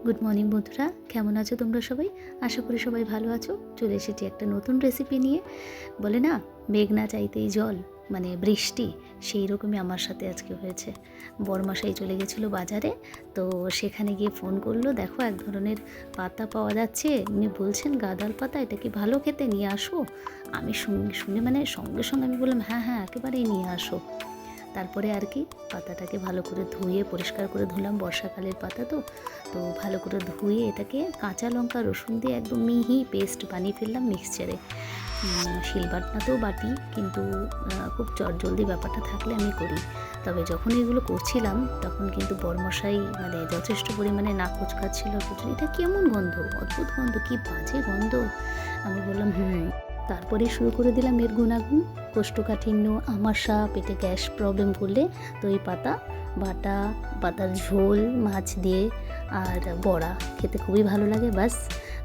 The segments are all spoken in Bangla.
গুড মর্নিং বন্ধুরা, কেমন আছো তোমরা সবাই? আশা করি সবাই ভালো আছো। চলে এসেছি একটা নতুন রেসিপি নিয়ে। বলে না, মেঘ না চাইতেই জল, মানে বৃষ্টি, সেই রকমই আমার সাথে আজকে হয়েছে। বরমশাই চলে গেছিলো বাজারে, তো সেখানে গিয়ে ফোন করলো, দেখো এক ধরনের পাতা পাওয়া যাচ্ছে, উনি বলছেন গাঁদাল পাতা, এটা কি ভালো খেতে, নিয়ে আসো। আমি শুনে মানে সঙ্গে সঙ্গে আমি বললাম হ্যাঁ হ্যাঁ একেবারেই নিয়ে আসো। তারপরে আর কি পাতাটাকে ভালো করে ধুয়ে পরিষ্কার করে ধুলাম, বর্ষাকালের পাতা তো তো ভালো করে ধুয়ে এটাকে কাঁচা লঙ্কা রসুন দিয়ে একদম মিহি পেস্ট বানিয়ে ফেললাম মিক্সচারে। শিলবাটনাতেও বাটি, কিন্তু খুব চটজলদি ব্যাপারটা থাকলে আমি করি। তবে যখন এগুলো করছিলাম তখন কিন্তু বরমশাই মানে যথেষ্ট পরিমাণে নাক কুচকাচ্ছিল, এটা কেমন গন্ধ, অদ্ভুত গন্ধ, কি বাজে গন্ধ। আমি বললাম তারপরে শুরু করে দিলাম এর গুণাগুণ। কোষ্ঠকাঠিন্য, আমাশা, পেটে গ্যাস প্রবলেম করলে তো এই পাতা বাটা, পাতার ঝোল মাছ দিয়ে আর বড়া খেতে খুবই ভালো লাগে। বাস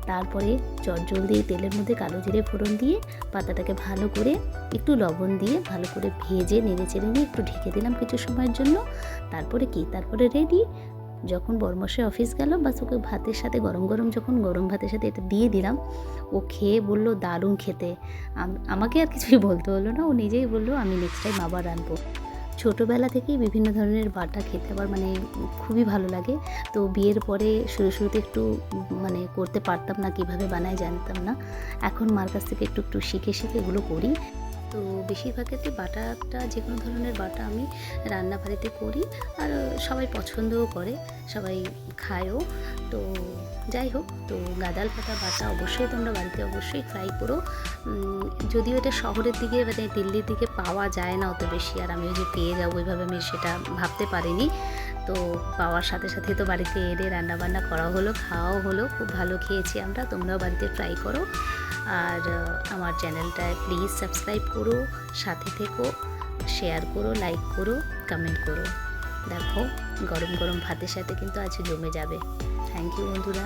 তারপরে চটজলদি তেলের মধ্যে কালো জিরে ফোড়ন দিয়ে পাতাটাকে ভালো করে একটু লবণ দিয়ে ভালো করে ভেজে নেড়ে চেড়ে নিয়ে একটু ঢেকে দিলাম কিছু সময়ের জন্য। তারপরে রেডি। যখন বরমশাই অফিস গেল, বাস ওকে ভাতের সাথে গরম গরম ভাতের সাথে এটা দিয়ে দিলাম। ও খেয়ে বললো দারুণ খেতে। আমাকে আর কিছুই বলতে হলো না, ও নিজেই বললো আমি নেক্সট টাইম আবার আনবো। ছোটোবেলা থেকেই বিভিন্ন ধরনের বাটা খেতে আমার মানে খুবই ভালো লাগে। তো বিয়ের পরে শুরুতে একটু মানে করতে পারতাম না, কিভাবে বানাই জানতাম না। এখন মার কাছ থেকে একটু শিখে এগুলো করি। তো বেশিরভাগ ক্ষেত্রে বাটাটা, যে কোনো ধরনের বাটা আমি রান্নাবাড়িতে করি, আর সবাই পছন্দও করে, সবাই খায়ও। তো যাই হোক, তো গাঁদাল পাতা বাটা অবশ্যই তোমরা বাড়িতে অবশ্যই ট্রাই করো। যদিও এটা শহরের দিকে মানে দিল্লির দিকে পাওয়া যায় না অত বেশি, আর আমিও যে পেয়ে যাবো ওইভাবে আমি সেটা ভাবতে পারিনি। তো পাওয়ার সাথে সাথে তো বাড়িতে এনে রান্নাবান্না করা হলো, খাওয়াও হলো, খুব ভালো খেয়েছি আমরা। তোমরাও বাড়িতে ট্রাই করো। আর আমার চ্যানেলটায় প্লিজ সাবস্ক্রাইব করো, সাথে থেকো, শেয়ার করো, লাইক করো, কমেন্ট করো। দেখো গরম গরম ভাতের সাথে কিন্তু আজ জমে যাবে। থ্যাংক ইউ বন্ধুরা।